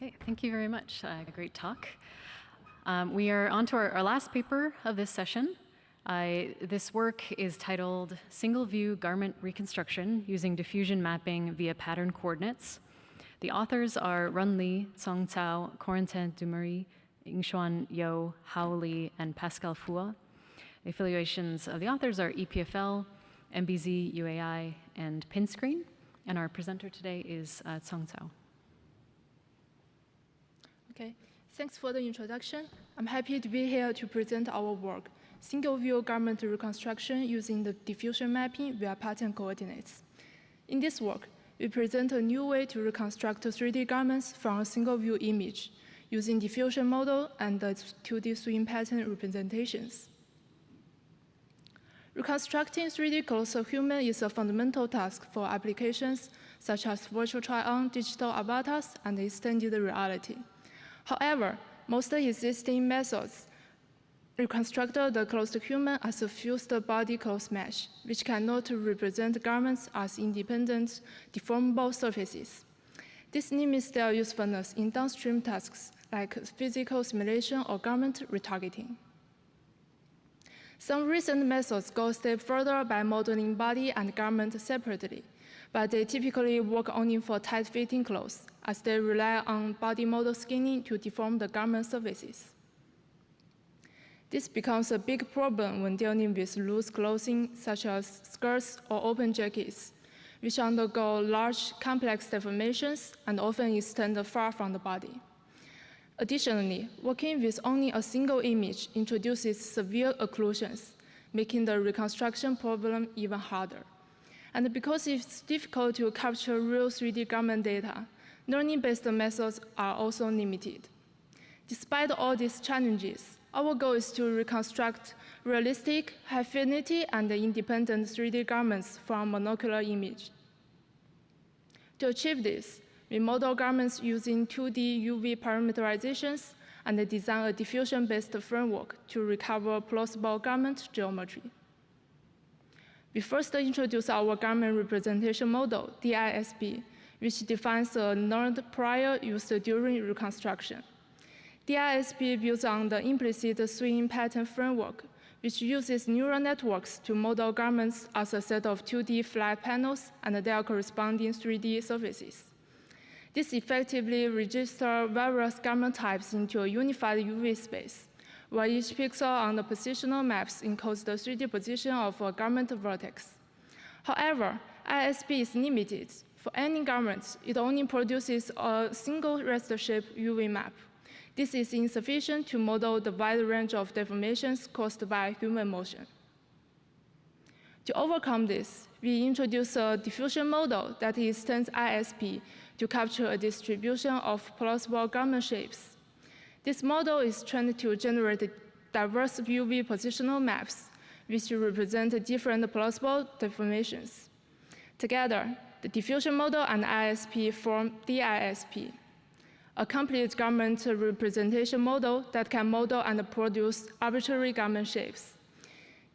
Okay, thank you very much. Great talk. We are on to our last paper of this session. This work is titled Single View Garment Reconstruction Using Diffusion Mapping via Pattern Coordinates. The authors are Run Li, Cong Cao, Corentin Dumery, Yingshuan Yo, Hao Li, and Pascal Fua. The affiliations of the authors are EPFL, MBZ, UAI, and Pinscreen. And our presenter today is Cong Cao. Okay, thanks for the introduction. I'm happy to be here to present our work, Single View Garment Reconstruction using the Diffusion Mapping via Pattern Coordinates. In this work, we present a new way to reconstruct 3D garments from a single view image using diffusion model and the 2D swing pattern representations. Reconstructing 3D clothes of humans is a fundamental task for applications such as virtual try-on, digital avatars, and extended reality. However, most existing methods reconstruct the clothed human as a fused body clothes mesh, which cannot represent garments as independent, deformable surfaces. This limits their usefulness in downstream tasks like physical simulation or garment retargeting. Some recent methods go a step further by modeling body and garment separately, but they typically work only for tight-fitting clothes, as they rely on body model skinning to deform the garment surfaces. This becomes a big problem when dealing with loose clothing, such as skirts or open jackets, which undergo large, complex deformations and often extend far from the body. Additionally, working with only a single image introduces severe occlusions, making the reconstruction problem even harder. And because it's difficult to capture real 3D garment data, learning-based methods are also limited. Despite all these challenges, our goal is to reconstruct realistic, high-fidelity, and independent 3D garments from a monocular image. To achieve this, we model garments using 2D UV parameterizations and design a diffusion-based framework to recover plausible garment geometry. We first introduce our garment representation model, DISP, which defines a learned prior used during reconstruction. DISP builds on the implicit swing pattern framework, which uses neural networks to model garments as a set of 2D flat panels and their corresponding 3D surfaces. This effectively registers various garment types into a unified UV space, where each pixel on the positional maps encodes the 3D position of a garment vertex. However, ISP is limited. For any garment, it only produces a single rest-shape UV map. This is insufficient to model the wide range of deformations caused by human motion. To overcome this, we introduce a diffusion model that extends ISP to capture a distribution of plausible garment shapes. This model is trained to generate diverse UV positional maps, which represent different plausible deformations. Together, the diffusion model and ISP form DISP, a complete garment representation model that can model and produce arbitrary garment shapes.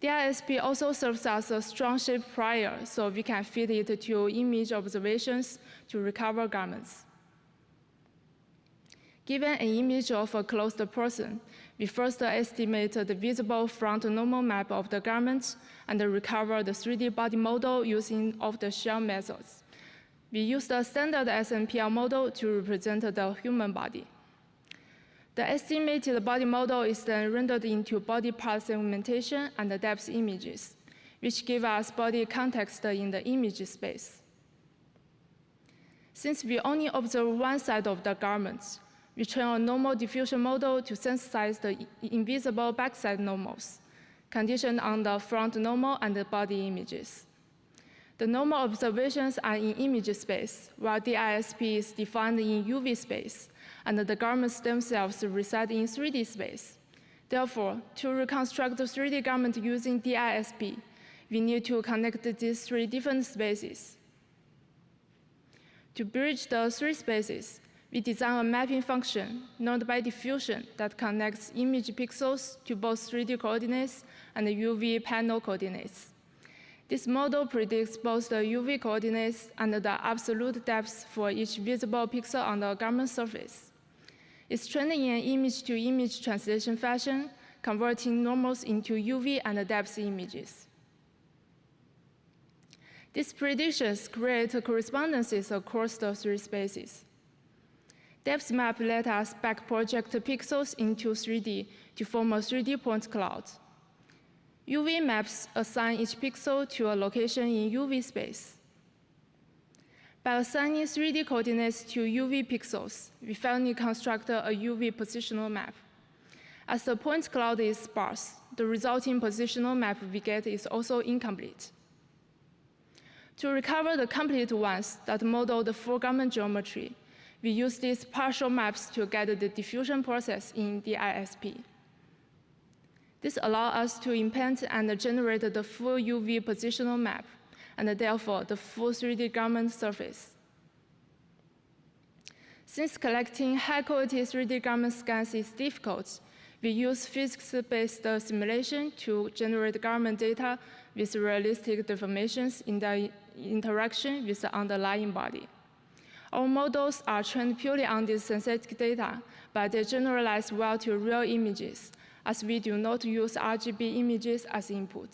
DISP also serves as a strong shape prior, so we can feed it to image observations to recover garments. Given an image of a clothed person, we first estimate the visible front normal map of the garment and recover the 3D body model using off-the-shelf methods. We use the standard SNPL model to represent the human body. The estimated body model is then rendered into body part segmentation and depth images, which give us body context in the image space. Since we only observe one side of the garment, we train a normal diffusion model to synthesize the invisible backside normals, conditioned on the front normal and the body images. The normal observations are in image space, while DISP is defined in UV space, and the garments themselves reside in 3D space. Therefore, to reconstruct the 3D garment using DISP, we need to connect these three different spaces. To bridge the three spaces, we design a mapping function learned by diffusion that connects image pixels to both 3D coordinates and the UV panel coordinates. This model predicts both the UV coordinates and the absolute depth for each visible pixel on the garment surface. It's trained in an image-to-image translation fashion, converting normals into UV and depth images. These predictions create correspondences across the three spaces. Depth map let us back-project pixels into 3D to form a 3D point cloud. UV maps assign each pixel to a location in UV space. By assigning 3D coordinates to UV pixels, we finally construct a UV positional map. As the point cloud is sparse, the resulting positional map we get is also incomplete. To recover the complete ones that model the full garment geometry, we use these partial maps to guide the diffusion process in the ISP. This allows us to implant and generate the full UV positional map, and therefore the full 3D garment surface. Since collecting high-quality 3D garment scans is difficult, we use physics-based simulation to generate garment data with realistic deformations in the interaction with the underlying body. Our models are trained purely on this synthetic data, but they generalize well to real images, as we do not use RGB images as input.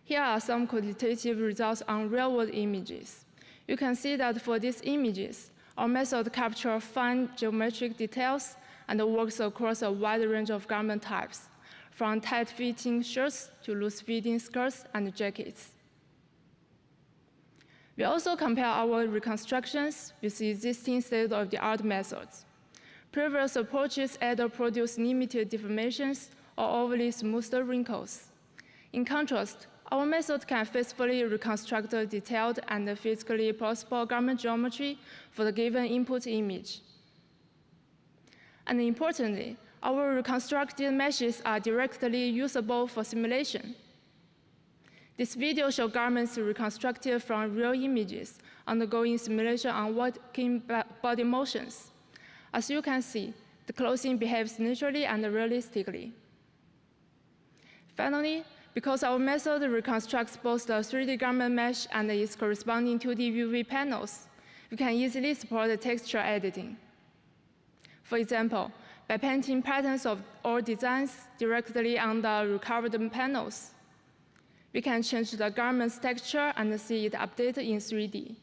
Here are some quantitative results on real-world images. You can see that for these images, our method captures fine geometric details and works across a wide range of garment types, from tight-fitting shirts to loose-fitting skirts and jackets. We also compare our reconstructions with existing state-of-the-art methods. Previous approaches either produce limited deformations or overly smoothed wrinkles. In contrast, our method can faithfully reconstruct a detailed and physically plausible garment geometry for the given input image. And importantly, our reconstructed meshes are directly usable for simulation. This video shows garments reconstructed from real images undergoing simulation on working body motions. As you can see, the clothing behaves naturally and realistically. Finally, because our method reconstructs both the 3D garment mesh and its corresponding 2D UV panels, we can easily support texture editing. For example, by painting patterns of all designs directly on the recovered panels, we can change the garment's texture and see it updated in 3D.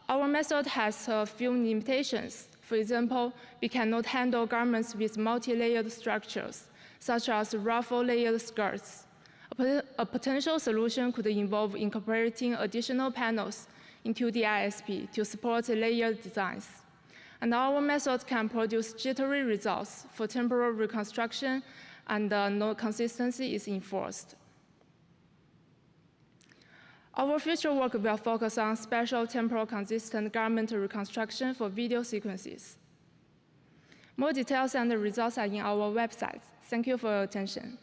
Our method has a few limitations. For example, we cannot handle garments with multi-layered structures, such as ruffle-layered skirts. A potential solution could involve incorporating additional panels into the ISP to support layered designs. And our method can produce jittery results for temporal reconstruction, and no consistency is enforced. Our future work will focus on spatial temporal consistent garment reconstruction for video sequences. More details and results are in our website. Thank you for your attention.